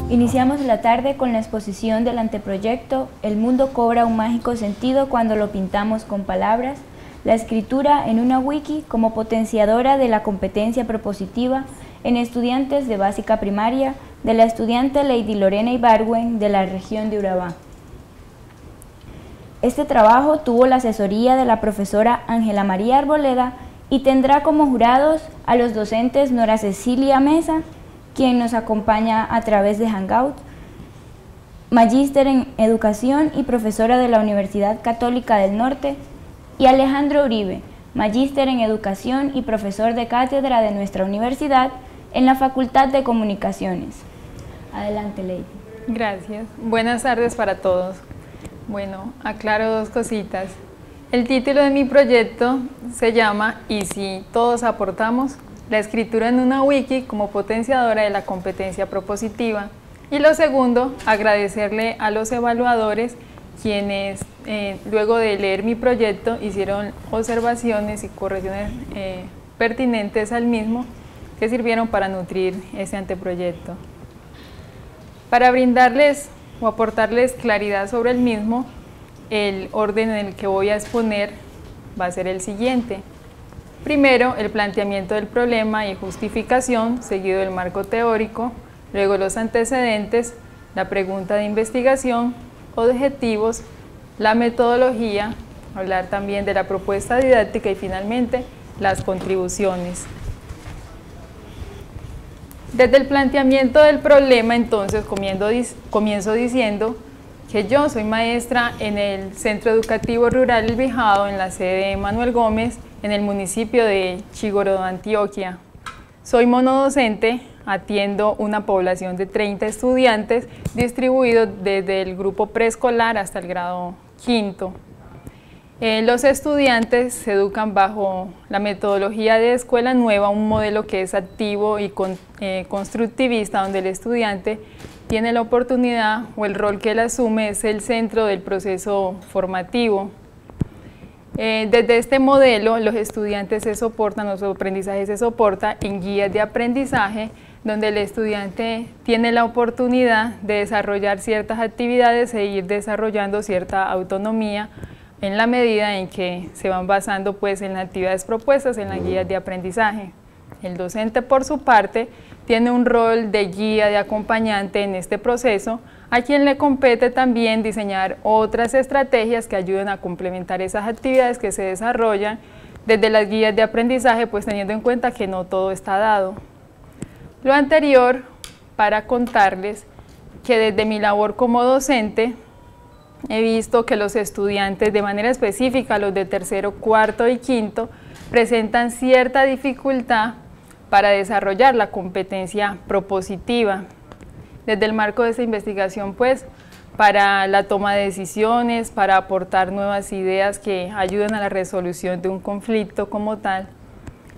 Iniciamos la tarde con la exposición del anteproyecto El mundo cobra un mágico sentido cuando lo pintamos con palabras, la escritura en una wiki como potenciadora de la competencia propositiva en estudiantes de básica primaria de la estudiante Lady Lorena Ibargüen de la región de Urabá. Este trabajo tuvo la asesoría de la profesora Ángela María Arboleda y tendrá como jurados a los docentes Nora Cecilia Mesa, quien nos acompaña a través de Hangout, magíster en Educación y profesora de la Universidad Católica del Norte, y Alejandro Uribe, magíster en Educación y profesor de cátedra de nuestra universidad en la Facultad de Comunicaciones. Adelante, Lady. Gracias. Buenas tardes para todos. Bueno, aclaro dos cositas. El título de mi proyecto se llama ¿Y si todos aportamos? La escritura en una wiki como potenciadora de la competencia propositiva. Y lo segundo, agradecerle a los evaluadores quienes luego de leer mi proyecto hicieron observaciones y correcciones pertinentes al mismo que sirvieron para nutrir este anteproyecto. Para brindarles o aportarles claridad sobre el mismo, el orden en el que voy a exponer va a ser el siguiente. Primero, el planteamiento del problema y justificación, seguido del marco teórico, luego los antecedentes, la pregunta de investigación, objetivos, la metodología, hablar también de la propuesta didáctica y finalmente las contribuciones. Desde el planteamiento del problema, entonces, comienzo diciendo que yo soy maestra en el Centro Educativo Rural El Bijado, en la sede de Manuel Gómez, en el municipio de Chigorodó, Antioquia. Soy monodocente, atiendo una población de 30 estudiantes distribuidos desde el grupo preescolar hasta el grado quinto. Los estudiantes se educan bajo la metodología de Escuela Nueva, un modelo que es activo y constructivista, donde el estudiante tiene la oportunidad o el rol que él asume es el centro del proceso formativo. Desde este modelo los estudiantes se soportan, los aprendizajes se soportan en guías de aprendizaje, donde el estudiante tiene la oportunidad de desarrollar ciertas actividades e ir desarrollando cierta autonomía en la medida en que se van basando pues, en las actividades propuestas en las guías de aprendizaje. El docente, por su parte, tiene un rol de guía, de acompañante en este proceso, a quien le compete también diseñar otras estrategias que ayuden a complementar esas actividades que se desarrollan desde las guías de aprendizaje, pues teniendo en cuenta que no todo está dado. Lo anterior para contarles que desde mi labor como docente he visto que los estudiantes, de manera específica los de tercero, cuarto y quinto, presentan cierta dificultad para desarrollar la competencia propositiva. Desde el marco de esta investigación, pues, para la toma de decisiones, para aportar nuevas ideas que ayuden a la resolución de un conflicto como tal.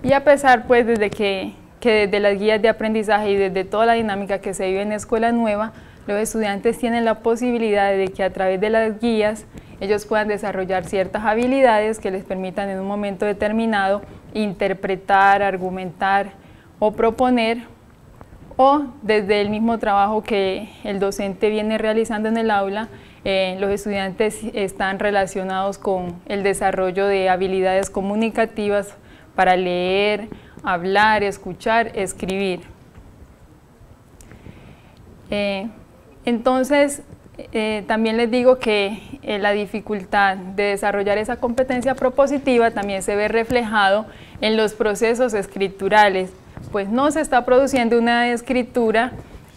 Y a pesar, pues, que desde las guías de aprendizaje y desde toda la dinámica que se vive en Escuela Nueva, los estudiantes tienen la posibilidad de que a través de las guías ellos puedan desarrollar ciertas habilidades que les permitan en un momento determinado interpretar, argumentar o proponer, o desde el mismo trabajo que el docente viene realizando en el aula, los estudiantes están relacionados con el desarrollo de habilidades comunicativas para leer, hablar, escuchar, escribir. Entonces, también les digo que la dificultad de desarrollar esa competencia propositiva también se ve reflejado en los procesos escriturales, pues no se está produciendo una escritura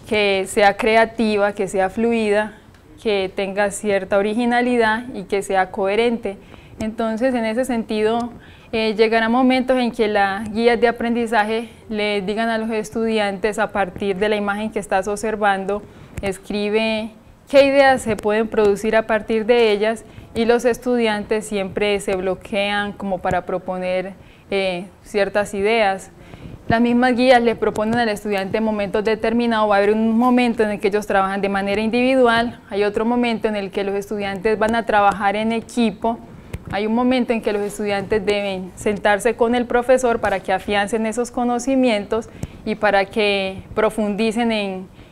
que sea creativa, que sea fluida, que tenga cierta originalidad y que sea coherente. Entonces, en ese sentido, llegará momentos en que las guías de aprendizaje le digan a los estudiantes, a partir de la imagen que estás observando, escribe qué ideas se pueden producir a partir de ellas, y los estudiantes siempre se bloquean como para proponer ciertas ideas. Las mismas guías le proponen al estudiante en momentos determinados. Va a haber un momento en el que ellos trabajan de manera individual, hay otro momento en el que los estudiantes van a trabajar en equipo, hay un momento en que los estudiantes deben sentarse con el profesor para que afiancen esos conocimientos y para que profundicen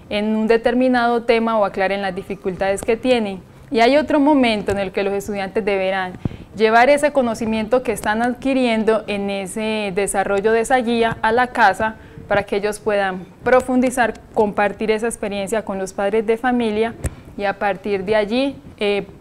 en un determinado tema o aclaren las dificultades que tienen. Y hay otro momento en el que los estudiantes deberán llevar ese conocimiento que están adquiriendo en ese desarrollo de esa guía a la casa para que ellos puedan profundizar, compartir esa experiencia con los padres de familia y a partir de allí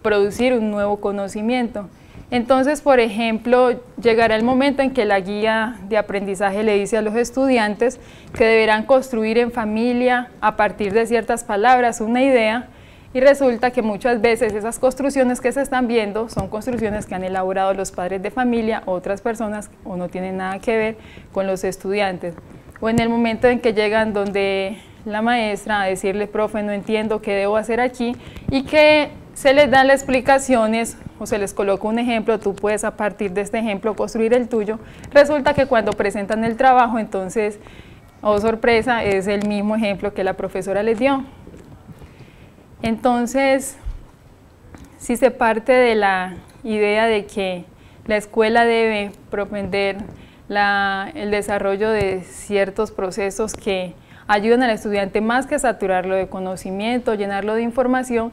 producir un nuevo conocimiento. Entonces, por ejemplo, llegará el momento en que la guía de aprendizaje le dice a los estudiantes que deberán construir en familia a partir de ciertas palabras una idea. Y resulta que muchas veces esas construcciones que se están viendo son construcciones que han elaborado los padres de familia, otras personas, o no tienen nada que ver con los estudiantes. O en el momento en que llegan donde la maestra a decirle, profe, no entiendo qué debo hacer aquí, y que se les dan las explicaciones o se les coloca un ejemplo, tú puedes a partir de este ejemplo construir el tuyo. Resulta que cuando presentan el trabajo, entonces, oh sorpresa, es el mismo ejemplo que la profesora les dio. Entonces, si se parte de la idea de que la escuela debe propender el desarrollo de ciertos procesos que ayudan al estudiante más que saturarlo de conocimiento, llenarlo de información,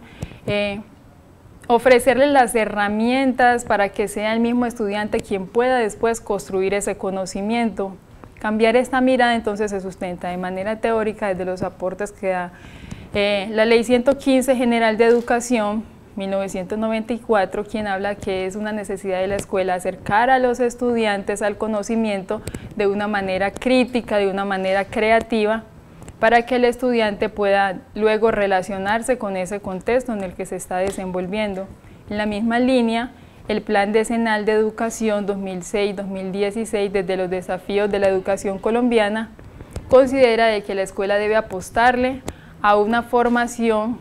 ofrecerle las herramientas para que sea el mismo estudiante quien pueda después construir ese conocimiento. Cambiar esta mirada entonces se sustenta de manera teórica desde los aportes que da la Ley 115 General de Educación, 1994, quien habla que es una necesidad de la escuela acercar a los estudiantes al conocimiento de una manera crítica, de una manera creativa, para que el estudiante pueda luego relacionarse con ese contexto en el que se está desenvolviendo. En la misma línea, el Plan Decenal de Educación 2006-2016, desde los desafíos de la educación colombiana, considera de que la escuela debe apostarle a una formación,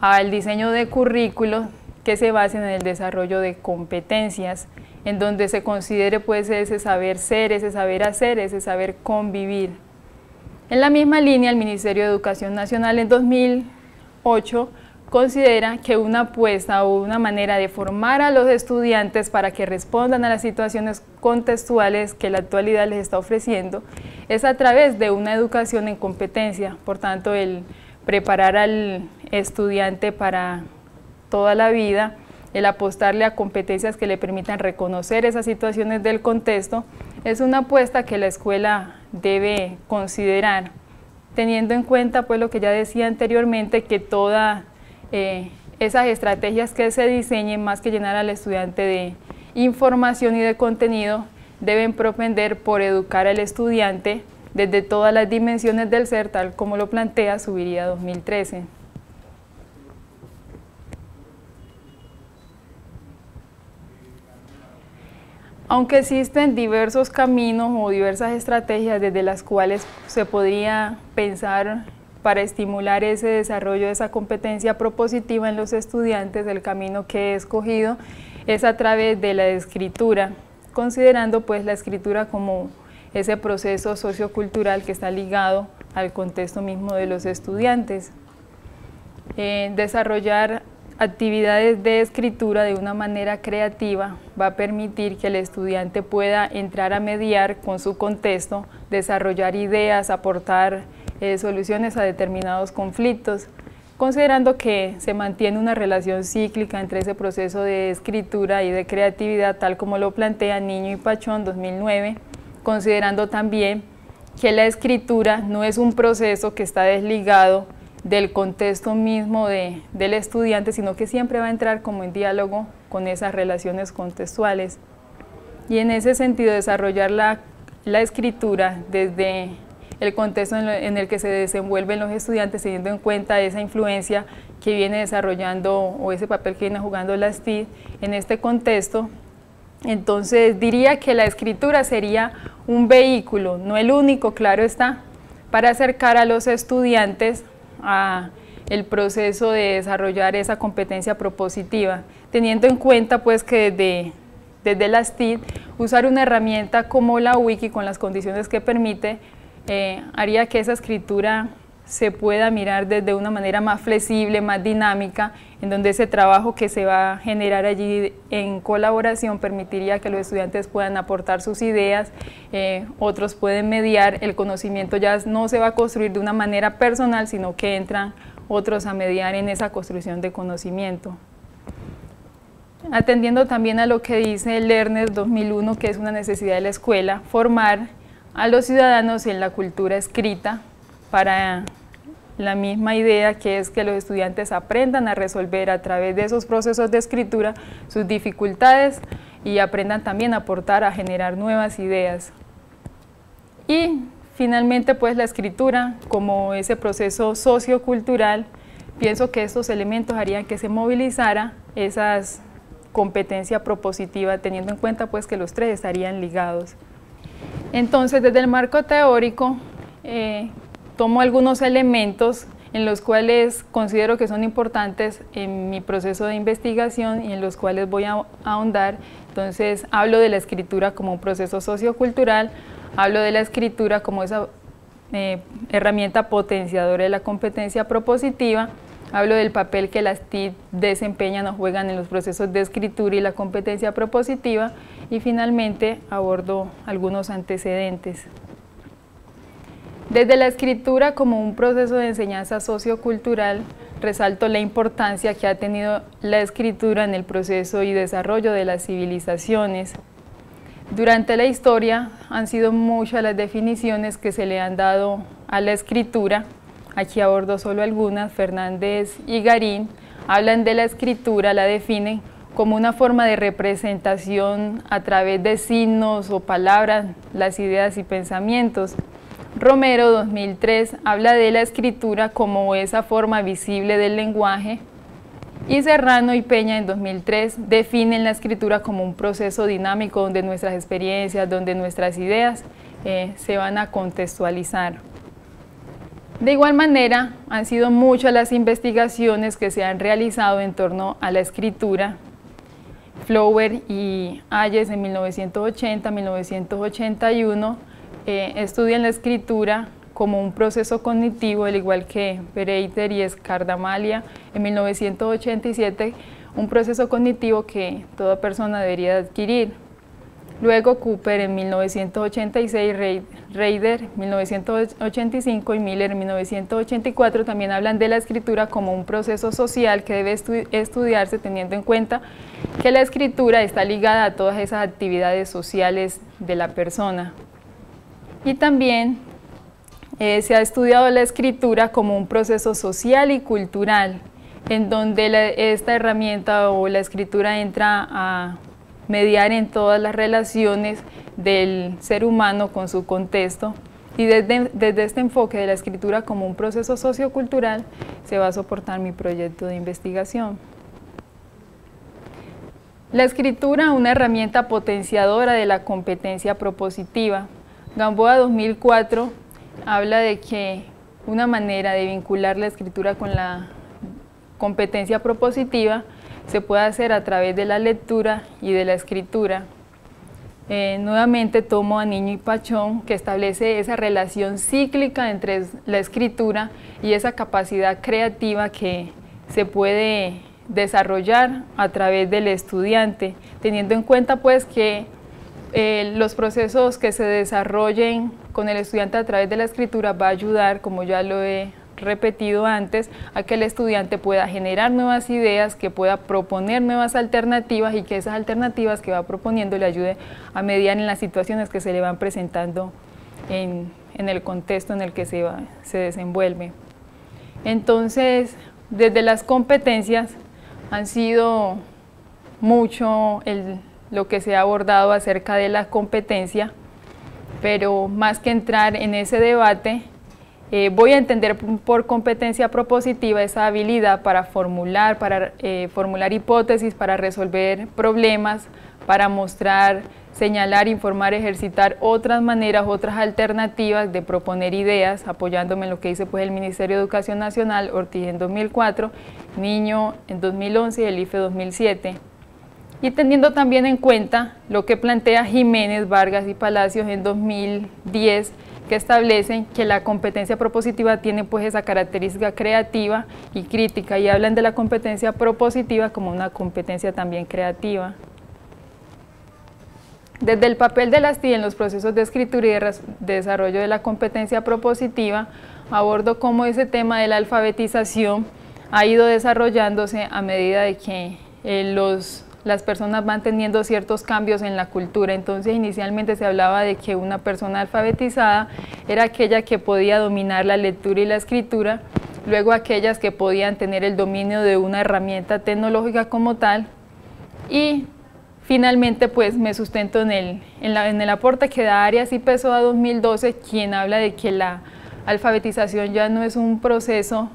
al diseño de currículos que se basen en el desarrollo de competencias, en donde se considere pues ese saber ser, ese saber hacer, ese saber convivir. En la misma línea, el Ministerio de Educación Nacional en 2008 considera que una apuesta o una manera de formar a los estudiantes para que respondan a las situaciones contextuales que la actualidad les está ofreciendo es a través de una educación en competencia. Por tanto, el preparar al estudiante para toda la vida, el apostarle a competencias que le permitan reconocer esas situaciones del contexto, es una apuesta que la escuela debe considerar, teniendo en cuenta pues lo que ya decía anteriormente, que todas esas estrategias que se diseñen, más que llenar al estudiante de información y de contenido, deben propender por educar al estudiante desde todas las dimensiones del ser, tal como lo plantea Zuviría 2013. Aunque existen diversos caminos o diversas estrategias desde las cuales se podría pensar para estimular ese desarrollo de esa competencia propositiva en los estudiantes, el camino que he escogido es a través de la escritura, considerando pues la escritura como ese proceso sociocultural que está ligado al contexto mismo de los estudiantes. Desarrollar actividades de escritura de una manera creativa va a permitir que el estudiante pueda entrar a mediar con su contexto, desarrollar ideas, aportar soluciones a determinados conflictos, considerando que se mantiene una relación cíclica entre ese proceso de escritura y de creatividad, tal como lo plantea Niño y Pachón 2009, considerando también que la escritura no es un proceso que está desligado del contexto mismo del estudiante, sino que siempre va a entrar como en diálogo con esas relaciones contextuales. Y en ese sentido, desarrollar la escritura desde el contexto en el que se desenvuelven los estudiantes, teniendo en cuenta esa influencia que viene desarrollando o ese papel que viene jugando las TIC en este contexto. Entonces diría que la escritura sería un vehículo, no el único, claro está, para acercar a los estudiantes a el proceso de desarrollar esa competencia propositiva, teniendo en cuenta pues que desde las TIC usar una herramienta como la Wiki con las condiciones que permite haría que esa escritura se pueda mirar desde una manera más flexible, más dinámica, en donde ese trabajo que se va a generar allí en colaboración permitiría que los estudiantes puedan aportar sus ideas, otros pueden mediar, el conocimiento ya no se va a construir de una manera personal, sino que entran otros a mediar en esa construcción de conocimiento. Atendiendo también a lo que dice el Lerner 2001, que es una necesidad de la escuela, formar a los ciudadanos en la cultura escrita, para la misma idea, que es que los estudiantes aprendan a resolver a través de esos procesos de escritura sus dificultades y aprendan también a aportar, a generar nuevas ideas. Y finalmente, pues la escritura como ese proceso sociocultural, pienso que estos elementos harían que se movilizara esas competencias propositivas, teniendo en cuenta pues que los tres estarían ligados. Entonces, desde el marco teórico, tomo algunos elementos en los cuales considero que son importantes en mi proceso de investigación y en los cuales voy a ahondar. Entonces, hablo de la escritura como un proceso sociocultural, hablo de la escritura como esa herramienta potenciadora de la competencia propositiva, hablo del papel que las TIC desempeñan o juegan en los procesos de escritura y la competencia propositiva, y finalmente abordo algunos antecedentes. Desde la escritura como un proceso de enseñanza sociocultural, resalto la importancia que ha tenido la escritura en el proceso y desarrollo de las civilizaciones. Durante la historia han sido muchas las definiciones que se le han dado a la escritura. Aquí abordo solo algunas. Fernández y Garín hablan de la escritura, la definen como una forma de representación a través de signos o palabras, las ideas y pensamientos. Romero, 2003, habla de la escritura como esa forma visible del lenguaje, y Serrano y Peña, en 2003, definen la escritura como un proceso dinámico donde nuestras experiencias, donde nuestras ideas se van a contextualizar. De igual manera, han sido muchas las investigaciones que se han realizado en torno a la escritura. Flower y Hayes en 1980, 1981, estudian la escritura como un proceso cognitivo, al igual que Bereiter y Escardamalia en 1987, un proceso cognitivo que toda persona debería adquirir. Luego Cooper en 1986, Reider en 1985 y Miller en 1984 también hablan de la escritura como un proceso social que debe estudiarse teniendo en cuenta que la escritura está ligada a todas esas actividades sociales de la persona. Y también se ha estudiado la escritura como un proceso social y cultural, en donde esta herramienta o la escritura entra a mediar en todas las relaciones del ser humano con su contexto, y desde este enfoque de la escritura como un proceso sociocultural se va a soportar mi proyecto de investigación. La escritura, una herramienta potenciadora de la competencia propositiva. Gamboa 2004 habla de que una manera de vincular la escritura con la competencia propositiva se puede hacer a través de la lectura y de la escritura. Nuevamente tomo a Niño y Pachón, que establece esa relación cíclica entre la escritura y esa capacidad creativa que se puede desarrollar a través del estudiante, teniendo en cuenta pues que los procesos que se desarrollen con el estudiante a través de la escritura va a ayudar, como ya lo he repetido antes, a que el estudiante pueda generar nuevas ideas, que pueda proponer nuevas alternativas y que esas alternativas que va proponiendo le ayude a mediar en las situaciones que se le van presentando en el contexto en el que se desenvuelve. Entonces, desde las competencias han sido mucho lo que se ha abordado acerca de la competencia, pero más que entrar en ese debate, voy a entender por competencia propositiva esa habilidad para formular hipótesis, para resolver problemas, para mostrar, señalar, informar, ejercitar otras maneras, otras alternativas de proponer ideas, apoyándome en lo que dice pues el Ministerio de Educación Nacional, Ortiz en 2004, Niño en 2011 y el IFE 2007. Y teniendo también en cuenta lo que plantea Jiménez, Vargas y Palacios en 2010, que establecen que la competencia propositiva tiene pues esa característica creativa y crítica, y hablan de la competencia propositiva como una competencia también creativa. Desde el papel de las TIC en los procesos de escritura y de desarrollo de la competencia propositiva, abordo cómo ese tema de la alfabetización ha ido desarrollándose a medida de que las personas van teniendo ciertos cambios en la cultura. Entonces inicialmente se hablaba de que una persona alfabetizada era aquella que podía dominar la lectura y la escritura, luego aquellas que podían tener el dominio de una herramienta tecnológica como tal, y finalmente pues me sustento en el aporte que da Arias y Pessoa 2012, quien habla de que la alfabetización ya no es un proceso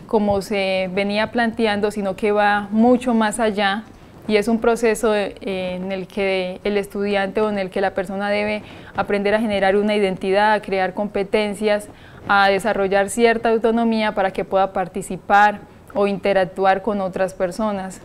como se venía planteando, sino que va mucho más allá, y es un proceso en el que el estudiante o en el que la persona debe aprender a generar una identidad, a crear competencias, a desarrollar cierta autonomía para que pueda participar o interactuar con otras personas.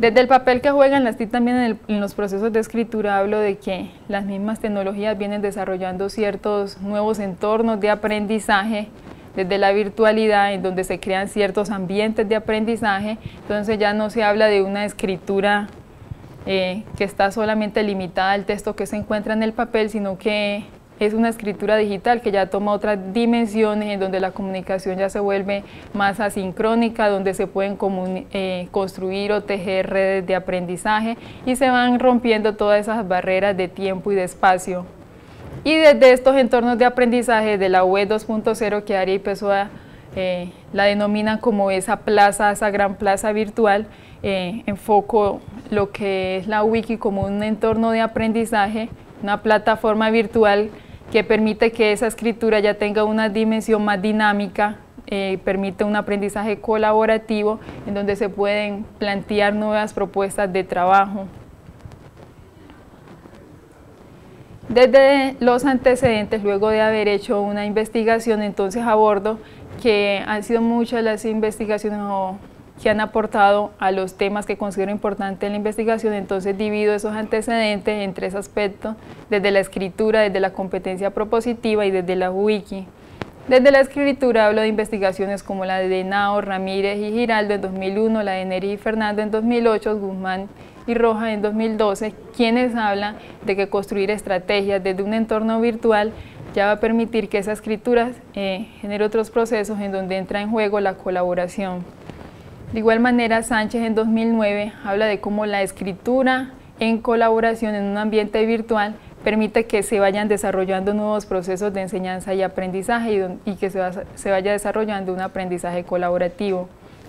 Desde el papel que juegan las TIC también en los procesos de escritura, hablo de que las mismas tecnologías vienen desarrollando ciertos nuevos entornos de aprendizaje, desde la virtualidad, en donde se crean ciertos ambientes de aprendizaje. Entonces ya no se habla de una escritura que está solamente limitada al texto que se encuentra en el papel, sino que es una escritura digital que ya toma otras dimensiones, en donde la comunicación ya se vuelve más asincrónica, donde se pueden construir o tejer redes de aprendizaje y se van rompiendo todas esas barreras de tiempo y de espacio. Y desde estos entornos de aprendizaje de la web 2.0, que Arias y Pessoa la denominan como esa plaza, esa gran plaza virtual, enfoco lo que es la wiki como un entorno de aprendizaje, una plataforma virtual que permite que esa escritura ya tenga una dimensión más dinámica, permite un aprendizaje colaborativo en donde se pueden plantear nuevas propuestas de trabajo. Desde los antecedentes, luego de haber hecho una investigación, entonces abordo que han sido muchas las investigaciones que han aportado a los temas que considero importantes en la investigación. Entonces divido esos antecedentes en tres aspectos: desde la escritura, desde la competencia propositiva y desde la wiki. Desde la escritura hablo de investigaciones como la de Nao, Ramírez y Giraldo en 2001, la de Neri y Fernando en 2008, Guzmán y Roja en 2012, quienes hablan de que construir estrategias desde un entorno virtual ya va a permitir que esa escritura genere otros procesos en donde entra en juego la colaboración. De igual manera, Sánchez en 2009 habla de cómo la escritura en colaboración en un ambiente virtual permite que se vayan desarrollando nuevos procesos de enseñanza y aprendizaje y que se vaya desarrollando un aprendizaje colaborativo.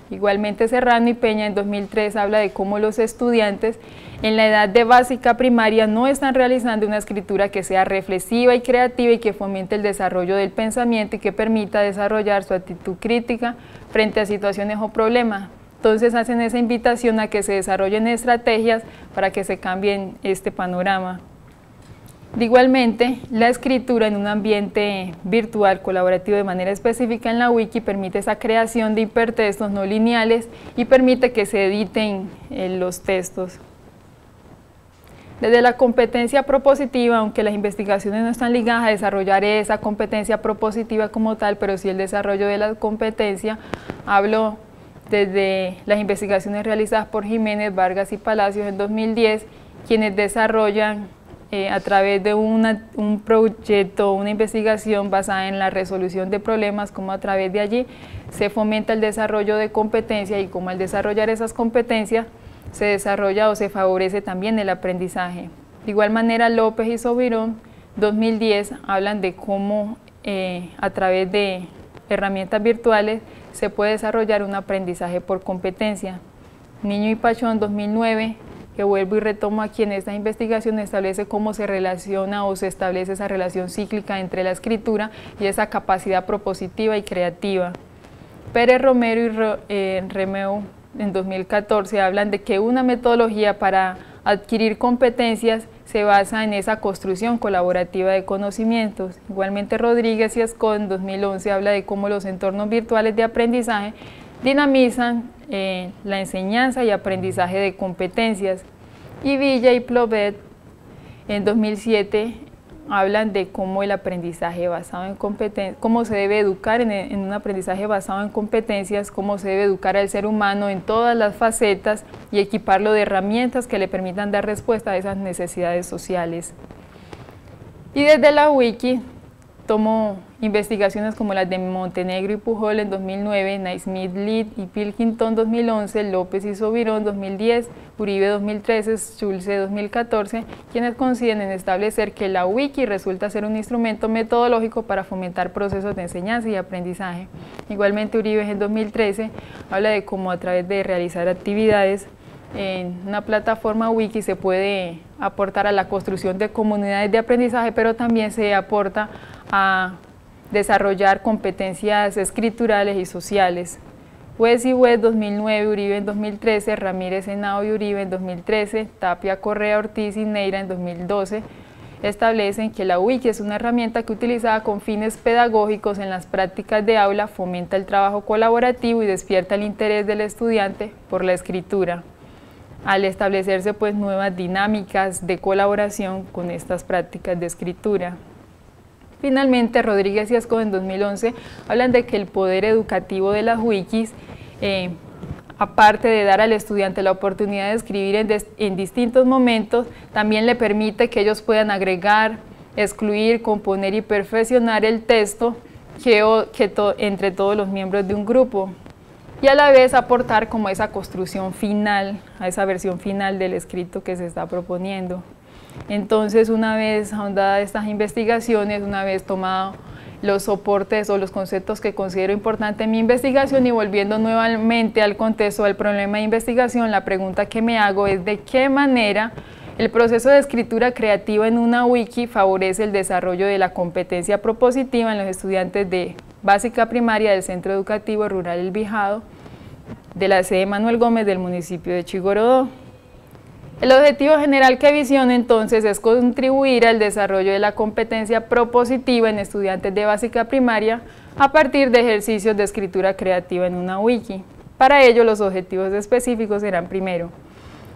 Igualmente, Serrano y Peña en 2003 habla de cómo los estudiantes en la edad de básica primaria no están realizando una escritura que sea reflexiva y creativa y que fomente el desarrollo del pensamiento y que permita desarrollar su actitud crítica frente a situaciones o problemas. Entonces hacen esa invitación a que se desarrollen estrategias para que se cambie este panorama. Igualmente, la escritura en un ambiente virtual colaborativo de manera específica en la wiki permite esa creación de hipertextos no lineales y permite que se editen los textos. Desde la competencia propositiva, aunque las investigaciones no están ligadas a desarrollar esa competencia propositiva como tal, pero sí el desarrollo de la competencia, hablo desde las investigaciones realizadas por Jiménez, Vargas y Palacios en 2010, quienes desarrollan a través de un proyecto, una investigación basada en la resolución de problemas, como a través de allí se fomenta el desarrollo de competencias y como al desarrollar esas competencias se desarrolla o se favorece también el aprendizaje. De igual manera, López y Sobirón, 2010, hablan de cómo a través de herramientas virtuales se puede desarrollar un aprendizaje por competencia. Niño y Pachón, 2009, que vuelvo y retomo aquí en esta investigación, establece cómo se relaciona o se establece esa relación cíclica entre la escritura y esa capacidad propositiva y creativa. Pérez Romero y Remeu en 2014 hablan de que una metodología para adquirir competencias se basa en esa construcción colaborativa de conocimientos. Igualmente Rodríguez y Escott en 2011 habla de cómo los entornos virtuales de aprendizaje dinamizan la enseñanza y aprendizaje de competencias. Y Villa y Plovet en 2007 hablan de cómo el aprendizaje basado en competencias, cómo se debe educar en un aprendizaje basado en competencias, cómo se debe educar al ser humano en todas las facetas y equiparlo de herramientas que le permitan dar respuesta a esas necesidades sociales. Y desde la Wiki tomo investigaciones como las de Montenegro y Pujol en 2009, Naismith, Litt y Pilkington 2011, López y Sobirón 2010, Uribe 2013, Schulze 2014, quienes coinciden en establecer que la Wiki resulta ser un instrumento metodológico para fomentar procesos de enseñanza y aprendizaje. Igualmente Uribe en 2013 habla de cómo a través de realizar actividades en una plataforma Wiki se puede aportar a la construcción de comunidades de aprendizaje, pero también se aporta a desarrollar competencias escriturales y sociales. West y West 2009, Uribe en 2013, Ramírez, Henao y Uribe en 2013, Tapia, Correa, Ortiz y Neira en 2012, establecen que la Wiki es una herramienta que utilizada con fines pedagógicos en las prácticas de aula fomenta el trabajo colaborativo y despierta el interés del estudiante por la escritura, al establecerse pues nuevas dinámicas de colaboración con estas prácticas de escritura. Finalmente, Rodríguez y Escobar en 2011 hablan de que el poder educativo de las wikis, aparte de dar al estudiante la oportunidad de escribir en distintos momentos, también le permite que ellos puedan agregar, excluir, componer y perfeccionar el texto entre todos los miembros de un grupo, y a la vez aportar como esa construcción final, a esa versión final del escrito que se está proponiendo. Entonces, una vez ahondadas estas investigaciones, una vez tomado los soportes o los conceptos que considero importantes en mi investigación y volviendo nuevamente al contexto del problema de investigación, la pregunta que me hago es de qué manera el proceso de escritura creativa en una wiki favorece el desarrollo de la competencia propositiva en los estudiantes de básica primaria del Centro Educativo Rural El Bijado, de la sede Manuel Gómez del municipio de Chigorodó. El objetivo general que visiona entonces es contribuir al desarrollo de la competencia propositiva en estudiantes de básica primaria a partir de ejercicios de escritura creativa en una wiki. Para ello, los objetivos específicos serán: primero,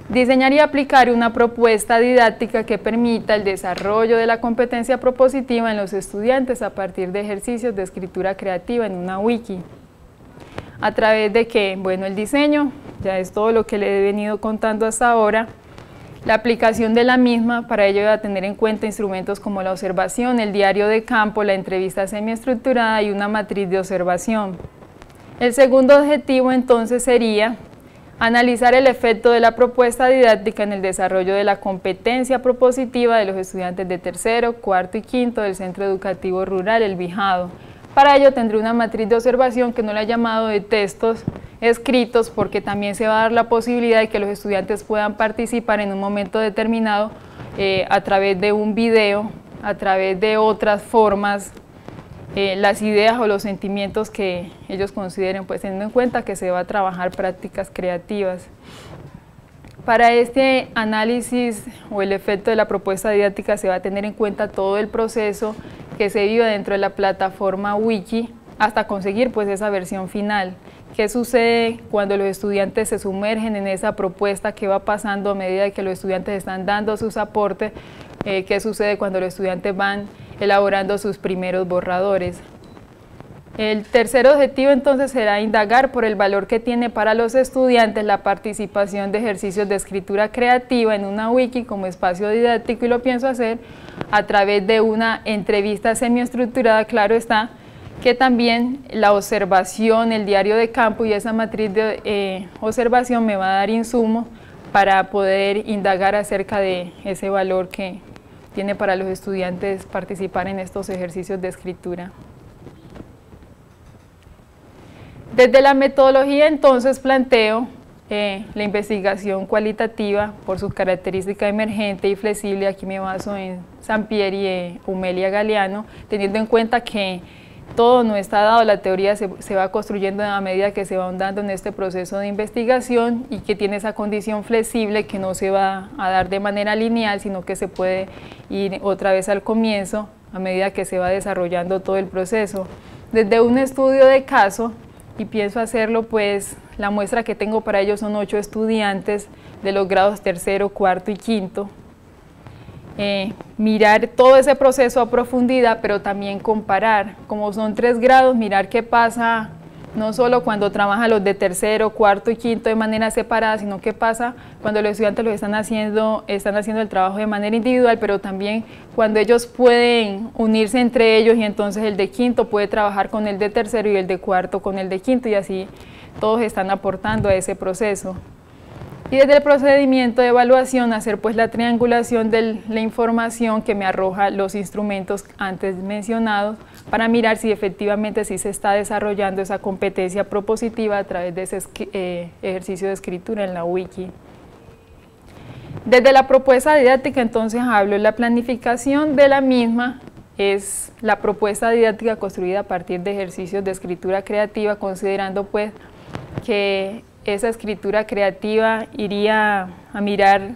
diseñar y aplicar una propuesta didáctica que permita el desarrollo de la competencia propositiva en los estudiantes a partir de ejercicios de escritura creativa en una wiki. ¿A través de qué? Bueno, el diseño, ya es todo lo que le he venido contando hasta ahora. La aplicación de la misma, para ello debe tener en cuenta instrumentos como la observación, el diario de campo, la entrevista semiestructurada y una matriz de observación. El segundo objetivo entonces sería analizar el efecto de la propuesta didáctica en el desarrollo de la competencia propositiva de los estudiantes de tercero, cuarto y quinto del Centro Educativo Rural El Bijado. Para ello tendré una matriz de observación que no la he llamado de textos escritos, porque también se va a dar la posibilidad de que los estudiantes puedan participar en un momento determinado a través de un video, a través de otras formas, las ideas o los sentimientos que ellos consideren, pues teniendo en cuenta que se va a trabajar prácticas creativas. Para este análisis o el efecto de la propuesta didáctica se va a tener en cuenta todo el proceso que se vive dentro de la plataforma Wiki hasta conseguir pues esa versión final. ¿Qué sucede cuando los estudiantes se sumergen en esa propuesta? ¿Qué va pasando a medida que los estudiantes están dando sus aportes? ¿Qué sucede cuando los estudiantes van elaborando sus primeros borradores? El tercer objetivo entonces será indagar por el valor que tiene para los estudiantes la participación de ejercicios de escritura creativa en una wiki como espacio didáctico, y lo pienso hacer a través de una entrevista semiestructurada, claro está, que también la observación, el diario de campo y esa matriz de observación me va a dar insumo para poder indagar acerca de ese valor que tiene para los estudiantes participar en estos ejercicios de escritura. Desde la metodología entonces planteo la investigación cualitativa por su característica emergente y flexible. Aquí me baso en Sampieri y Humelia Galeano, teniendo en cuenta que todo no está dado, la teoría se va construyendo a medida que se va ahondando en este proceso de investigación, y que tiene esa condición flexible que no se va a dar de manera lineal, sino que se puede ir otra vez al comienzo a medida que se va desarrollando todo el proceso. Desde un estudio de caso, y pienso hacerlo, pues la muestra que tengo para ello son 8 estudiantes de los grados tercero, cuarto y quinto, mirar todo ese proceso a profundidad, pero también comparar, como son 3 grados, mirar qué pasa no solo cuando trabajan los de tercero, cuarto y quinto de manera separada, sino qué pasa cuando los estudiantes lo están haciendo el trabajo de manera individual, pero también cuando ellos pueden unirse entre ellos y entonces el de quinto puede trabajar con el de tercero y el de cuarto con el de quinto, y así todos están aportando a ese proceso. Y desde el procedimiento de evaluación hacer pues la triangulación de la información que me arroja los instrumentos antes mencionados para mirar si efectivamente sí se está desarrollando esa competencia propositiva a través de ese ejercicio de escritura en la wiki. Desde la propuesta didáctica entonces hablo de la planificación de la misma. Es la propuesta didáctica construida a partir de ejercicios de escritura creativa, considerando pues que esa escritura creativa iría a mirar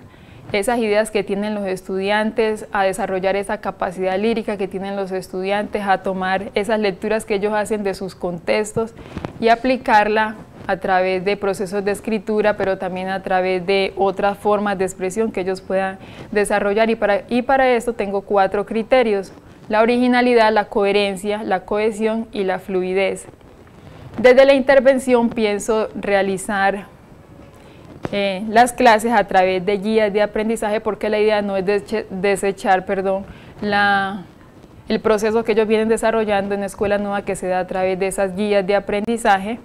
esas ideas que tienen los estudiantes, a desarrollar esa capacidad lírica que tienen los estudiantes, a tomar esas lecturas que ellos hacen de sus contextos y aplicarla a través de procesos de escritura, pero también a través de otras formas de expresión que ellos puedan desarrollar. Y para esto tengo 4 criterios: la originalidad, la coherencia, la cohesión y la fluidez. Desde la intervención pienso realizar las clases a través de guías de aprendizaje, porque la idea no es desechar el proceso que ellos vienen desarrollando en Escuela Nueva, que se da a través de esas guías de aprendizaje,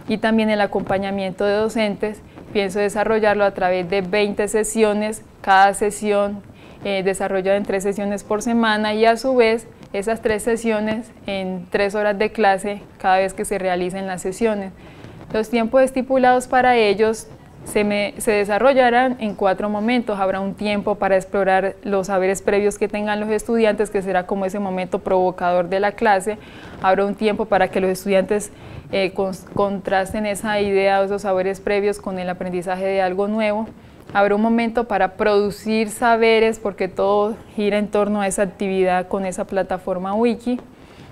y también el acompañamiento de docentes. Pienso desarrollarlo a través de 20 sesiones, cada sesión desarrollada en 3 sesiones por semana, y a su vez esas 3 sesiones en 3 horas de clase cada vez que se realicen las sesiones. Los tiempos estipulados para ellos se desarrollarán en 4 momentos. Habrá un tiempo para explorar los saberes previos que tengan los estudiantes, que será como ese momento provocador de la clase. Habrá un tiempo para que los estudiantes contrasten esa idea o esos saberes previos con el aprendizaje de algo nuevo. Habrá un momento para producir saberes, porque todo gira en torno a esa actividad con esa plataforma wiki.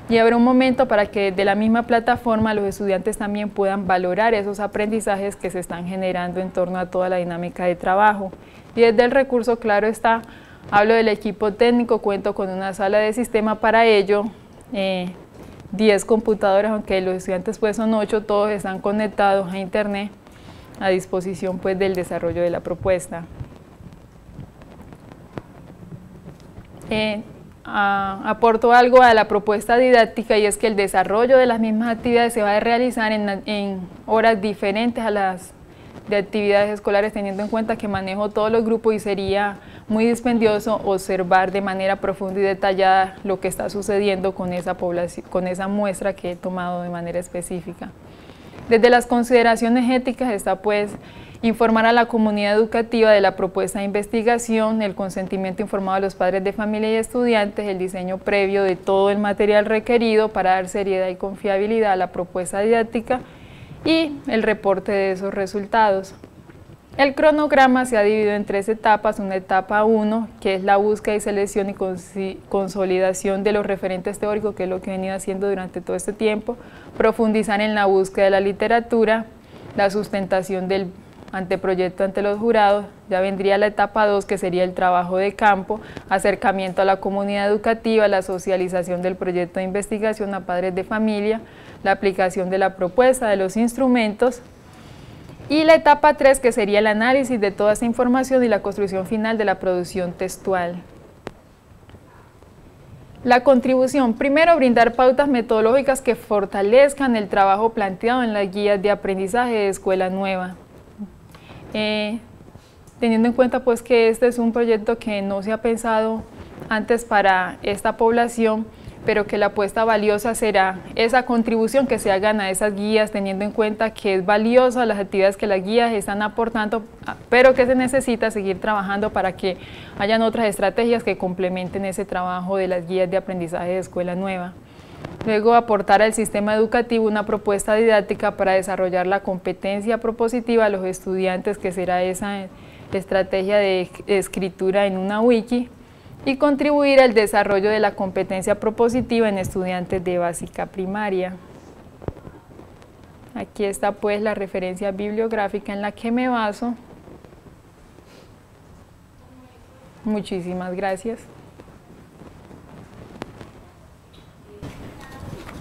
Y habrá un momento para que de la misma plataforma los estudiantes también puedan valorar esos aprendizajes que se están generando en torno a toda la dinámica de trabajo. Y desde el recurso, claro está, hablo del equipo técnico. Cuento con una sala de sistema para ello, 10 computadoras, aunque los estudiantes pues son 8, todos están conectados a internet, a disposición pues del desarrollo de la propuesta. Aporto algo a la propuesta didáctica, y es que el desarrollo de las mismas actividades se va a realizar en horas diferentes a las de actividades escolares, teniendo en cuenta que manejo todos los grupos y sería muy dispendioso observar de manera profunda y detallada lo que está sucediendo con esa población, con esa muestra que he tomado de manera específica. Desde las consideraciones éticas está pues informar a la comunidad educativa de la propuesta de investigación, el consentimiento informado de los padres de familia y estudiantes, el diseño previo de todo el material requerido para dar seriedad y confiabilidad a la propuesta didáctica y el reporte de esos resultados. El cronograma se ha dividido en 3 etapas. Una etapa 1, que es la búsqueda y selección y consolidación de los referentes teóricos, que es lo que he venido haciendo durante todo este tiempo, profundizar en la búsqueda de la literatura, la sustentación del anteproyecto ante los jurados. Ya vendría la etapa 2, que sería el trabajo de campo, acercamiento a la comunidad educativa, la socialización del proyecto de investigación a padres de familia, la aplicación de la propuesta, de los instrumentos, y la etapa 3, que sería el análisis de toda esa información y la construcción final de la producción textual. La contribución: primero, brindar pautas metodológicas que fortalezcan el trabajo planteado en las guías de aprendizaje de Escuela Nueva. Teniendo en cuenta pues que este es un proyecto que no se ha pensado antes para esta población, pero que la apuesta valiosa será esa contribución que se hagan a esas guías, teniendo en cuenta que es valiosa las actividades que las guías están aportando, pero que se necesita seguir trabajando para que hayan otras estrategias que complementen ese trabajo de las guías de aprendizaje de Escuela Nueva. Luego, aportar al sistema educativo una propuesta didáctica para desarrollar la competencia propositiva a los estudiantes, que será esa estrategia de escritura en una wiki, y contribuir al desarrollo de la competencia propositiva en estudiantes de básica primaria. Aquí está pues la referencia bibliográfica en la que me baso. Muchísimas gracias.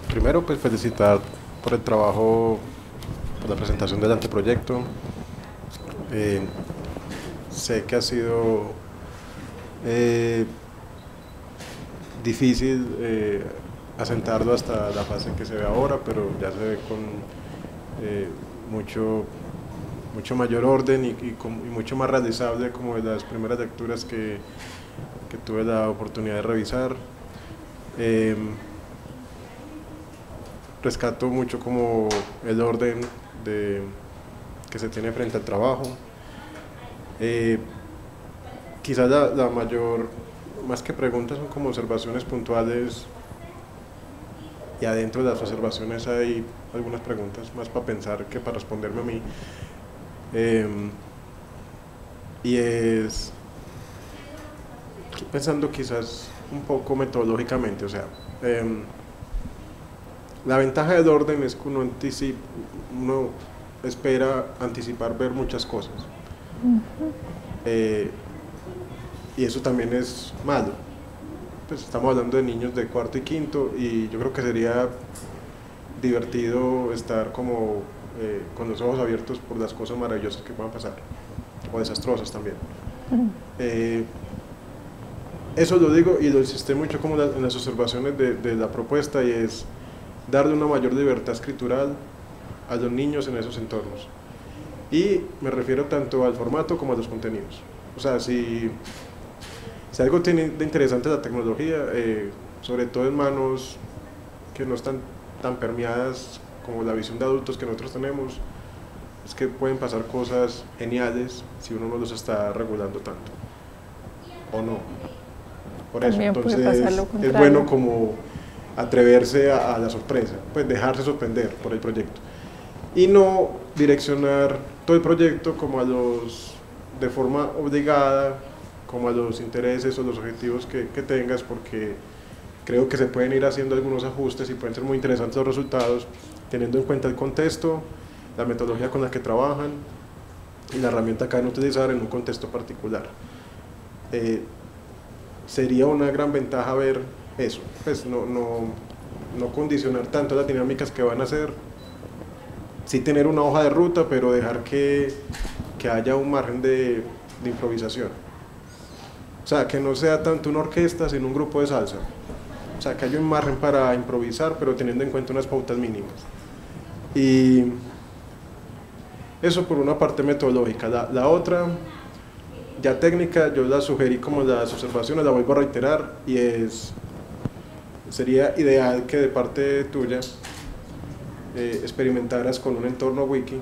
Primero, pues felicitar por el trabajo, por la presentación del anteproyecto. Sé que ha sido difícil asentarlo hasta la fase en que se ve ahora, pero ya se ve con mucho mayor orden y mucho más realizable como de las primeras lecturas que tuve la oportunidad de revisar. Rescato mucho como el orden que se tiene frente al trabajo. Quizás la mayor, más que preguntas, son como observaciones puntuales, y adentro de las observaciones hay algunas preguntas más para pensar que para responderme a mí. Y es pensando quizás un poco metodológicamente, o sea, la ventaja del orden es que uno espera anticipar ver muchas cosas. Y eso también es malo. Pues estamos hablando de niños de cuarto y quinto, y yo creo que sería divertido estar como con los ojos abiertos por las cosas maravillosas que puedan pasar, o desastrosas también. Eso lo digo y lo insistí mucho como en las observaciones de la propuesta, y es darle una mayor libertad escritural a los niños en esos entornos. Y me refiero tanto al formato como a los contenidos. O sea, si algo tiene de interesante la tecnología, sobre todo en manos que no están tan permeadas como la visión de adultos que nosotros tenemos, es que pueden pasar cosas geniales si uno no los está regulando tanto, o no. Por eso, También entonces puede pasar lo es contrario. bueno como atreverse a la sorpresa, pues dejarse sorprender por el proyecto y no direccionar todo el proyecto como de forma obligada, como a los intereses o los objetivos que tengas, porque creo que se pueden ir haciendo algunos ajustes y pueden ser muy interesantes los resultados, teniendo en cuenta el contexto, la metodología con la que trabajan y la herramienta que van a utilizar en un contexto particular. Sería una gran ventaja ver eso, pues no condicionar tanto las dinámicas que van a hacer, sí tener una hoja de ruta, pero dejar que haya un margen de improvisación. O sea, que no sea tanto una orquesta, sino un grupo de salsa. O sea, que haya un margen para improvisar, pero teniendo en cuenta unas pautas mínimas. Y eso por una parte metodológica. La otra, ya técnica, yo la sugerí como las observaciones, la vuelvo a reiterar, y sería ideal que de parte tuya experimentaras con un entorno wiki,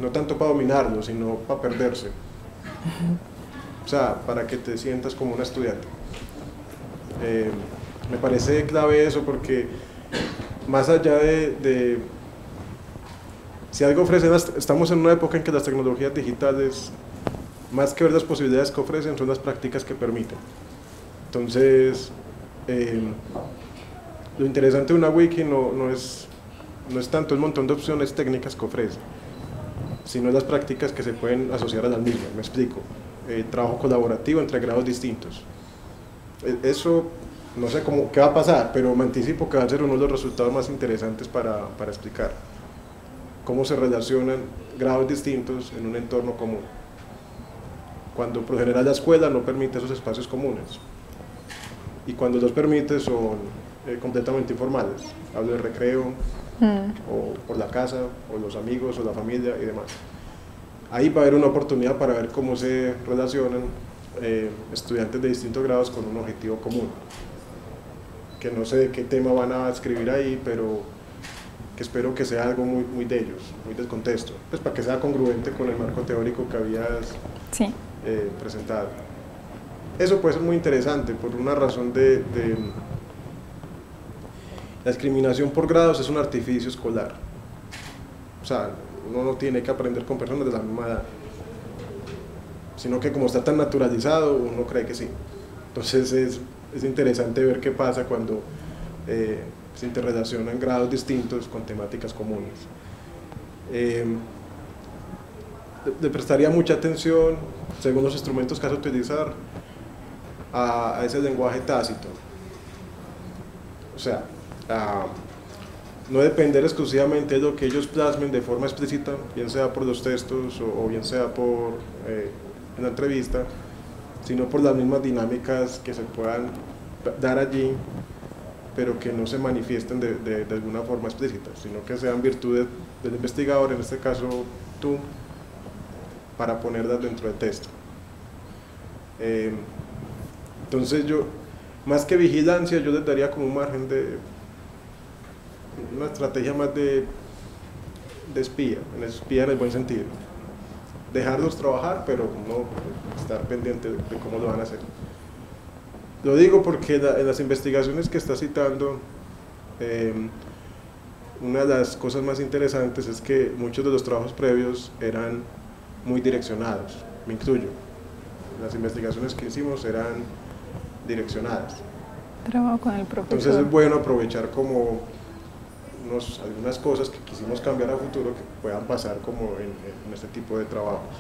no tanto para dominarlo, sino para perderse. O sea, para que te sientas como un estudiante. Me parece clave eso, porque más allá de si algo ofrecen, estamos en una época en que las tecnologías digitales, más que ver las posibilidades que ofrecen, son las prácticas que permiten. Entonces, lo interesante de una wiki no es tanto el montón de opciones técnicas que ofrece, sino las prácticas que se pueden asociar a las mismas. Me explico. Trabajo colaborativo entre grados distintos. Eso no sé qué va a pasar, pero me anticipo que va a ser uno de los resultados más interesantes para explicar cómo se relacionan grados distintos en un entorno común, cuando por lo general la escuela no permite esos espacios comunes, y cuando los permite son completamente informales. Hablo de recreo, o por la casa, o los amigos, o la familia y demás. Ahí va a haber una oportunidad para ver cómo se relacionan estudiantes de distintos grados con un objetivo común, que no sé de qué tema van a escribir ahí, pero que espero que sea algo muy de ellos, muy del contexto, pues para que sea congruente con el marco teórico que habías presentado. Eso puede ser muy interesante por una razón la discriminación por grados es un artificio escolar. O sea, uno no tiene que aprender con personas de la misma edad, sino que como está tan naturalizado, uno cree que sí. Entonces es interesante ver qué pasa cuando se interrelacionan grados distintos con temáticas comunes. Le prestaría mucha atención según los instrumentos que vas a utilizar, a ese lenguaje tácito. O sea, no depender exclusivamente de lo que ellos plasmen de forma explícita, bien sea por los textos o bien sea por en la entrevista, sino por las mismas dinámicas que se puedan dar allí, pero que no se manifiesten de alguna forma explícita, sino que sean virtudes del investigador, en este caso tú, para ponerlas dentro del texto. Entonces yo, más que vigilancia, yo les daría como un margen de una estrategia más de espía en el buen sentido. Dejarlos trabajar, pero no estar pendiente de cómo lo van a hacer. Lo digo porque en las investigaciones que está citando, una de las cosas más interesantes es que muchos de los trabajos previos eran muy direccionados, me incluyo. Las investigaciones que hicimos eran direccionadas. Trabajo con el profesor. Entonces es bueno aprovechar como algunas cosas que quisimos cambiar a futuro que puedan pasar como en este tipo de trabajos.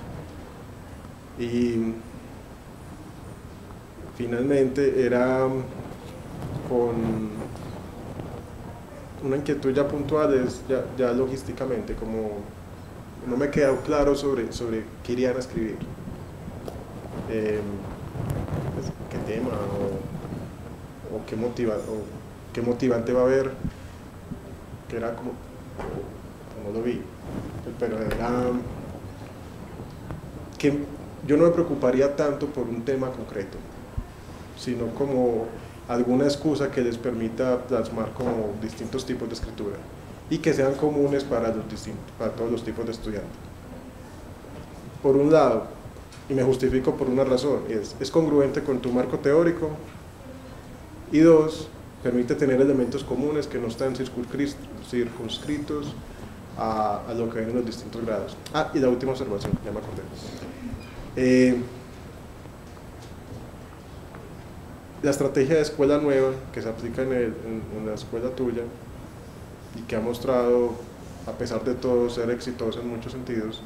Y finalmente era con una inquietud ya puntual, ya logísticamente, como no me quedó claro sobre qué irían a escribir, pues, qué tema o qué motivante va a haber, que era como no lo vi, pero era que yo no me preocuparía tanto por un tema concreto, sino como alguna excusa que les permita plasmar como distintos tipos de escritura y que sean comunes para todos los tipos de estudiantes. Por un lado, y me justifico por una razón, es congruente con tu marco teórico, y dos, permite tener elementos comunes que no están circunscritos a lo que ven en los distintos grados. Y la última observación, ya me acordé. La estrategia de escuela nueva que se aplica en la escuela tuya y que ha mostrado, a pesar de todo, ser exitosa en muchos sentidos,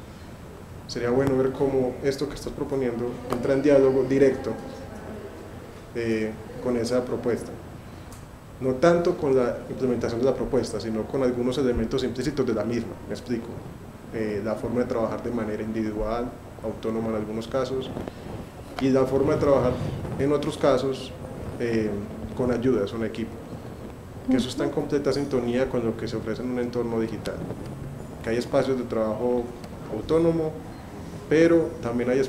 sería bueno ver cómo esto que estás proponiendo entra en diálogo directo con esa propuesta. No tanto con la implementación de la propuesta, sino con algunos elementos implícitos de la misma, me explico. La forma de trabajar de manera individual, autónoma en algunos casos, y la forma de trabajar en otros casos con ayudas, un equipo. Que eso está en completa sintonía con lo que se ofrece en un entorno digital. Que hay espacios de trabajo autónomo, pero también hay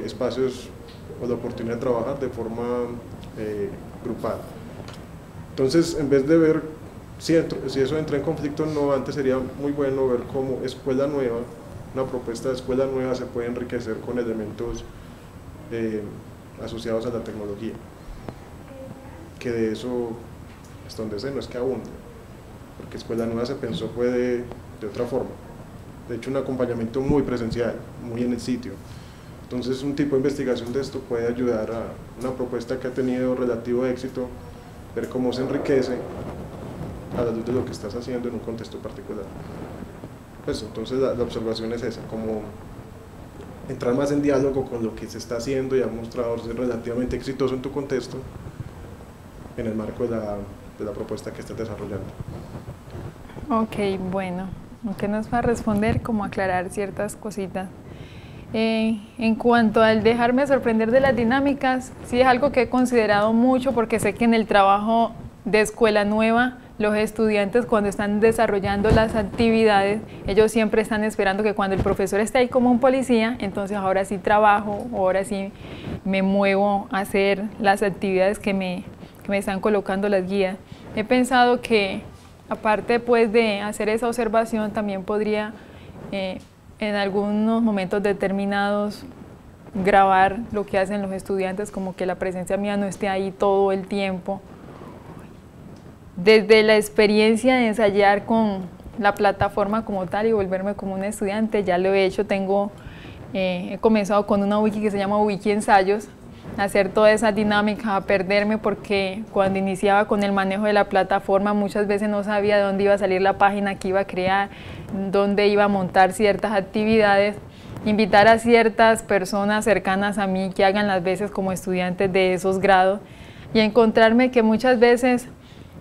espacios o la oportunidad de trabajar de forma grupal. Entonces, en vez de ver si eso entra en conflicto o no, antes sería muy bueno ver cómo escuela nueva, una propuesta de escuela nueva se puede enriquecer con elementos asociados a la tecnología, que de eso, hasta donde sé, no es que abunde, porque escuela nueva se pensó de otra forma, de hecho un acompañamiento muy presencial, muy en el sitio. Entonces un tipo de investigación de esto puede ayudar a una propuesta que ha tenido relativo éxito, ver cómo se enriquece a la luz de lo que estás haciendo en un contexto particular. Pues entonces la observación es esa, como entrar más en diálogo con lo que se está haciendo y ha mostrado ser relativamente exitoso en tu contexto en el marco de la propuesta que estás desarrollando. Ok, bueno, aunque nos va a responder, como aclarar ciertas cositas. En cuanto al dejarme sorprender de las dinámicas, sí es algo que he considerado mucho porque sé que en el trabajo de escuela nueva, los estudiantes cuando están desarrollando las actividades, ellos siempre están esperando que cuando el profesor esté ahí como un policía, entonces ahora sí trabajo, ahora sí me muevo a hacer las actividades que me están colocando las guías. He pensado que aparte pues de hacer esa observación, también podría en algunos momentos determinados grabar lo que hacen los estudiantes, como que la presencia mía no esté ahí todo el tiempo. Desde la experiencia de ensayar con la plataforma como tal y volverme como un estudiante, ya lo he hecho, he comenzado con una wiki que se llama Wiki Ensayos, a hacer toda esa dinámica, a perderme porque cuando iniciaba con el manejo de la plataforma muchas veces no sabía de dónde iba a salir la página que iba a crear, dónde iba a montar ciertas actividades. invitar a ciertas personas cercanas a mí que hagan las veces como estudiantes de esos grados y encontrarme que muchas veces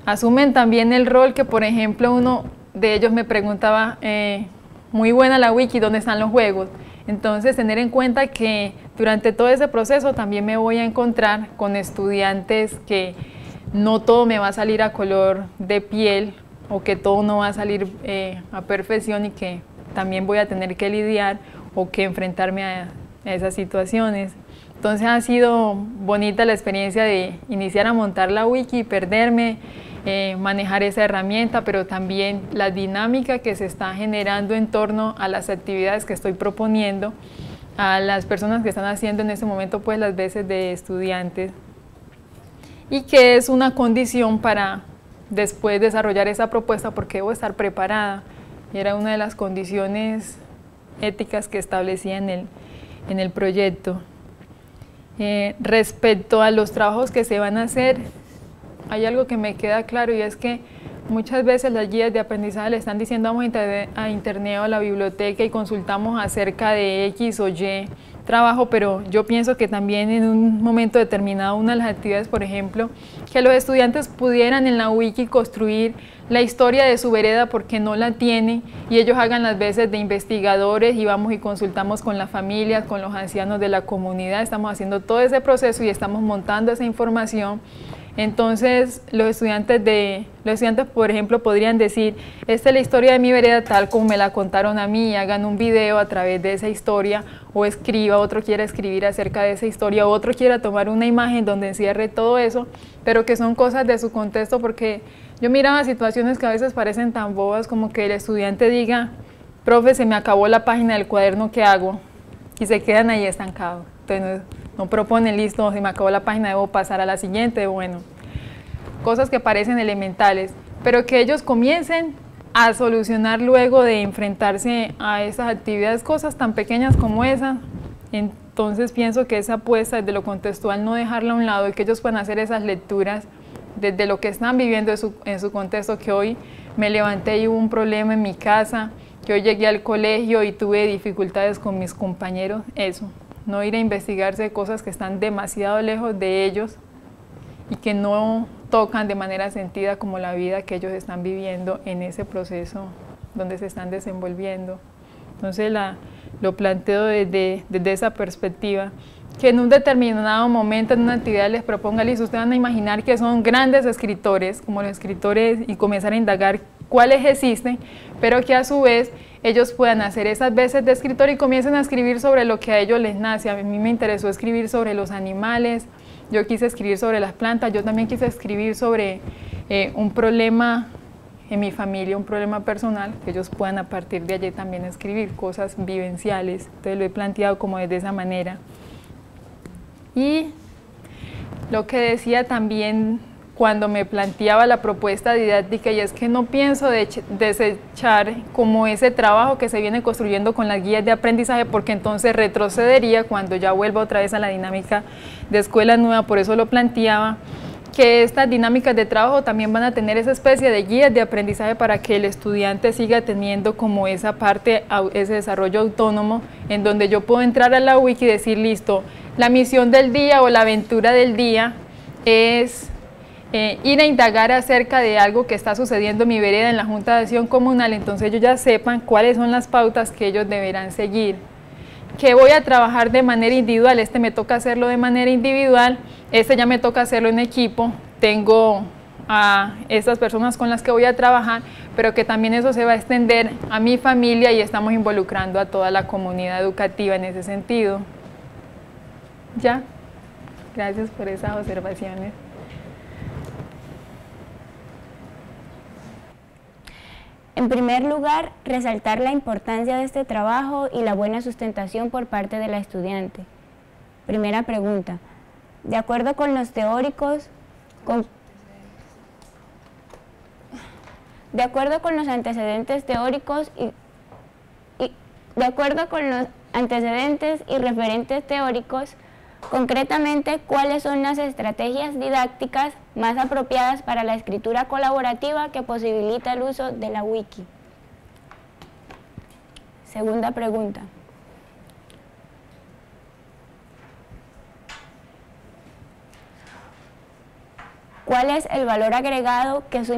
asumen también el rol que, por ejemplo, uno de ellos me preguntaba, muy buena la wiki, ¿dónde están los juegos? Entonces, tener en cuenta que durante todo ese proceso también me voy a encontrar con estudiantes que no todo me va a salir a color de piel o que todo no va a salir a perfección y que también voy a tener que lidiar o que enfrentarme a esas situaciones. Entonces ha sido bonita la experiencia de iniciar a montar la wiki y perderme, manejar esa herramienta, pero también la dinámica que se está generando en torno a las actividades que estoy proponiendo, a las personas que están haciendo en este momento pues las veces de estudiantes, y que es una condición para después desarrollar esa propuesta porque debo estar preparada, y era una de las condiciones éticas que establecía en el proyecto. Respecto a los trabajos que se van a hacer, hay algo que me queda claro y es que muchas veces las guías de aprendizaje le están diciendo vamos a internet o a la biblioteca y consultamos acerca de X o Y trabajo, pero yo pienso que también en un momento determinado una de las actividades, por ejemplo, que los estudiantes pudieran en la wiki construir la historia de su vereda porque no la tienen y ellos hagan las veces de investigadores y vamos y consultamos con las familias, con los ancianos de la comunidad, estamos haciendo todo ese proceso y estamos montando esa información. Entonces los estudiantes, por ejemplo, podrían decir, esta es la historia de mi vereda tal como me la contaron a mí, y hagan un video a través de esa historia, o escriba, otro quiera escribir acerca de esa historia, otro quiera tomar una imagen donde encierre todo eso, pero que son cosas de su contexto, porque yo miraba situaciones que a veces parecen tan bobas como que el estudiante diga, profe, se me acabó la página del cuaderno, ¿qué hago? Y se quedan ahí estancados. Entonces no proponen, listo, se me acabó la página, debo pasar a la siguiente, bueno, cosas que parecen elementales, pero que ellos comiencen a solucionar luego de enfrentarse a esas actividades, cosas tan pequeñas como esas. Entonces pienso que esa apuesta desde lo contextual no dejarla a un lado y que ellos puedan hacer esas lecturas desde lo que están viviendo en su contexto, que hoy me levanté y hubo un problema en mi casa, que hoy llegué al colegio y tuve dificultades con mis compañeros, eso. No ir a investigarse cosas que están demasiado lejos de ellos y que no tocan de manera sentida como la vida que ellos están viviendo en ese proceso donde se están desenvolviendo. Entonces lo planteo desde esa perspectiva, que en un determinado momento en una actividad les proponga, listo, ustedes van a imaginar que son grandes escritores, como los escritores, y comenzar a indagar cuáles existen, pero que a su vez ellos puedan hacer esas veces de escritor y comiencen a escribir sobre lo que a ellos les nace. A mí me interesó escribir sobre los animales, yo quise escribir sobre las plantas, yo también quise escribir sobre un problema en mi familia, un problema personal, que ellos puedan a partir de allí también escribir cosas vivenciales. Entonces lo he planteado como desde esa manera. Y lo que decía también cuando me planteaba la propuesta didáctica, y es que no pienso desechar como ese trabajo que se viene construyendo con las guías de aprendizaje, porque entonces retrocedería cuando ya vuelva otra vez a la dinámica de escuela nueva. Por eso lo planteaba, que estas dinámicas de trabajo también van a tener esa especie de guías de aprendizaje para que el estudiante siga teniendo como esa parte, ese desarrollo autónomo, en donde yo puedo entrar a la wiki y decir, listo, la misión del día o la aventura del día es ir a indagar acerca de algo que está sucediendo en mi vereda en la Junta de Acción Comunal, entonces ellos ya sepan cuáles son las pautas que ellos deberán seguir. Que voy a trabajar de manera individual, me toca hacerlo de manera individual, ya me toca hacerlo en equipo, tengo a estas personas con las que voy a trabajar, pero que también eso se va a extender a mi familia y estamos involucrando a toda la comunidad educativa en ese sentido. ¿Ya? Gracias por esas observaciones. En primer lugar, resaltar la importancia de este trabajo y la buena sustentación por parte de la estudiante. Primera pregunta. De acuerdo con los teóricos, de acuerdo con los antecedentes teóricos de acuerdo con los antecedentes y referentes teóricos, concretamente, ¿cuáles son las estrategias didácticas más apropiadas para la escritura colaborativa que posibilita el uso de la wiki? Segunda pregunta. ¿Cuál es el valor agregado que su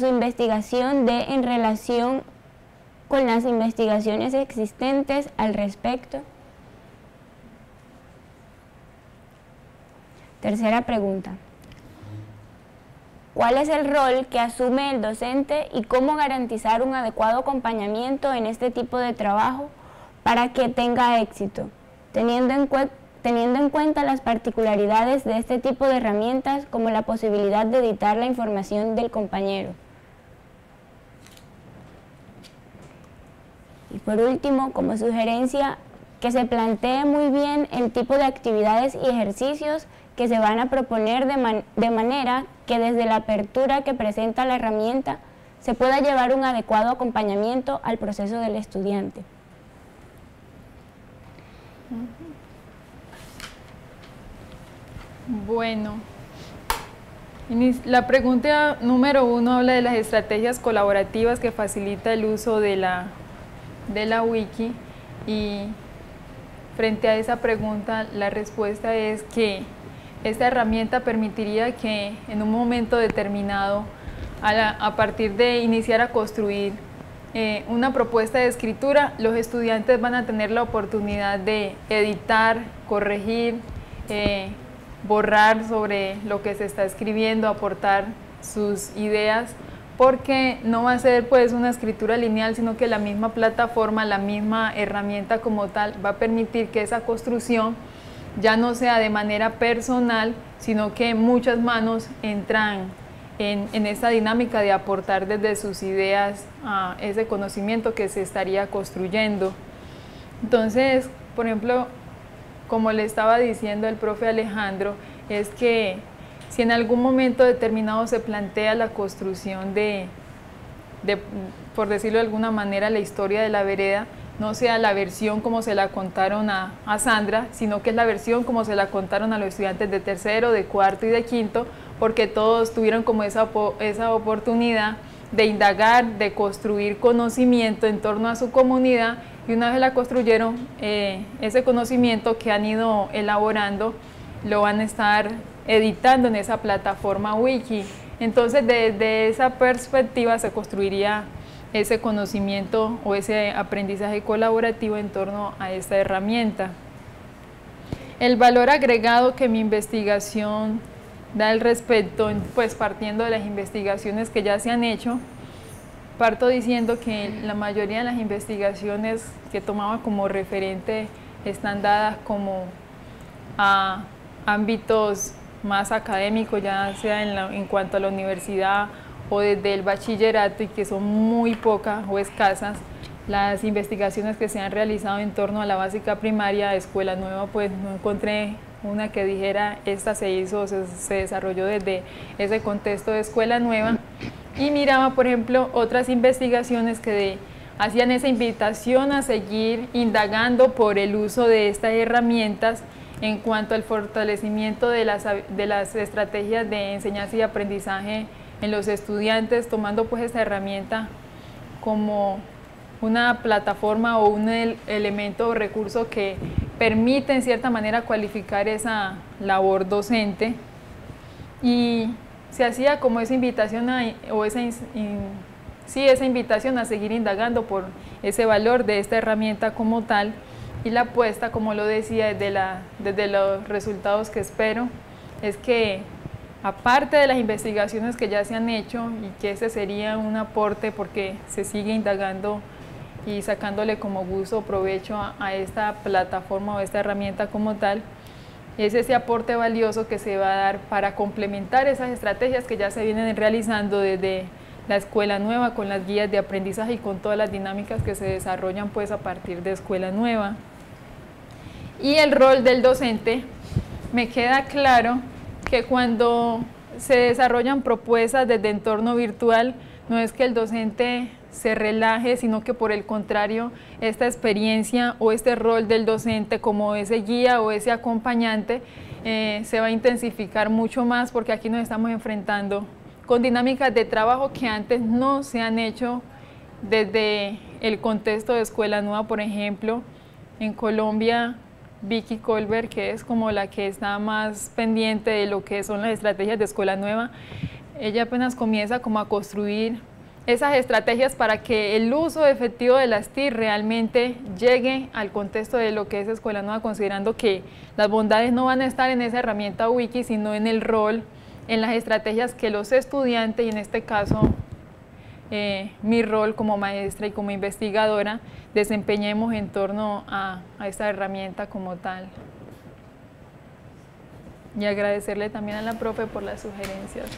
investigación dé en relación con las investigaciones existentes al respecto? Tercera pregunta. ¿Cuál es el rol que asume el docente y cómo garantizar un adecuado acompañamiento en este tipo de trabajo para que tenga éxito, teniendo en cuenta las particularidades de este tipo de herramientas, como la posibilidad de editar la información del compañero? Y por último, como sugerencia, que se plantee muy bien el tipo de actividades y ejercicios que se van a proponer de manera que desde la apertura que presenta la herramienta se pueda llevar un adecuado acompañamiento al proceso del estudiante. Bueno, la pregunta número 1 habla de las estrategias colaborativas que facilita el uso de la wiki, y frente a esa pregunta la respuesta es que esta herramienta permitiría que en un momento determinado, a partir de iniciar a construir una propuesta de escritura, los estudiantes van a tener la oportunidad de editar, corregir, borrar sobre lo que se está escribiendo, aportar sus ideas, porque no va a ser pues una escritura lineal, sino que la misma plataforma, la misma herramienta como tal va a permitir que esa construcción ya no sea de manera personal, sino que muchas manos entran en esta dinámica de aportar desde sus ideas a ese conocimiento que se estaría construyendo. Entonces, por ejemplo, como le estaba diciendo el profe Alejandro, es que si en algún momento determinado se plantea la construcción por decirlo de alguna manera, la historia de la vereda, no sea la versión como se la contaron a Sandra, sino que es la versión como se la contaron a los estudiantes de tercero, de cuarto y de quinto, porque todos tuvieron como esa oportunidad de indagar, de construir conocimiento en torno a su comunidad, y una vez la construyeron, ese conocimiento que han ido elaborando lo van a estar editando en esa plataforma wiki. Entonces, desde esa perspectiva se construiría ese conocimiento o ese aprendizaje colaborativo en torno a esta herramienta. El valor agregado que mi investigación da al respecto, pues partiendo de las investigaciones que ya se han hecho, parto diciendo que la mayoría de las investigaciones que tomaba como referente están dadas como a ámbitos más académicos, ya sea en cuanto a la universidad o desde el bachillerato, y que son muy pocas o escasas las investigaciones que se han realizado en torno a la básica primaria. Escuela Nueva, pues no encontré una que dijera esta se hizo, se desarrolló desde ese contexto de Escuela Nueva, y miraba por ejemplo otras investigaciones que hacían esa invitación a seguir indagando por el uso de estas herramientas en cuanto al fortalecimiento de las estrategias de enseñanza y aprendizaje en los estudiantes, tomando pues esta herramienta como una plataforma o un elemento o recurso que permite en cierta manera cualificar esa labor docente, y se hacía como esa invitación esa invitación a seguir indagando por ese valor de esta herramienta como tal, y la apuesta, como lo decía, desde los resultados que espero, es que aparte de las investigaciones que ya se han hecho, y que ese sería un aporte porque se sigue indagando y sacándole como gusto o provecho a esta plataforma o esta herramienta como tal, es ese aporte valioso que se va a dar para complementar esas estrategias que ya se vienen realizando desde la Escuela Nueva, con las guías de aprendizaje y con todas las dinámicas que se desarrollan pues a partir de Escuela Nueva. Y el rol del docente, me queda claro que cuando se desarrollan propuestas desde entorno virtual, no es que el docente se relaje, sino que por el contrario, esta experiencia o este rol del docente como ese guía o ese acompañante se va a intensificar mucho más, porque aquí nos estamos enfrentando con dinámicas de trabajo que antes no se han hecho desde el contexto de Escuela Nueva, por ejemplo, en Colombia, Vicky Colbert, que es como la que está más pendiente de lo que son las estrategias de Escuela Nueva, ella apenas comienza como a construir esas estrategias para que el uso efectivo de las TIC realmente llegue al contexto de lo que es Escuela Nueva, considerando que las bondades no van a estar en esa herramienta wiki, sino en el rol, en las estrategias que los estudiantes, y en este caso mi rol como maestra y como investigadora, desempeñemos en torno a esta herramienta como tal. Y agradecerle también a la profe por las sugerencias.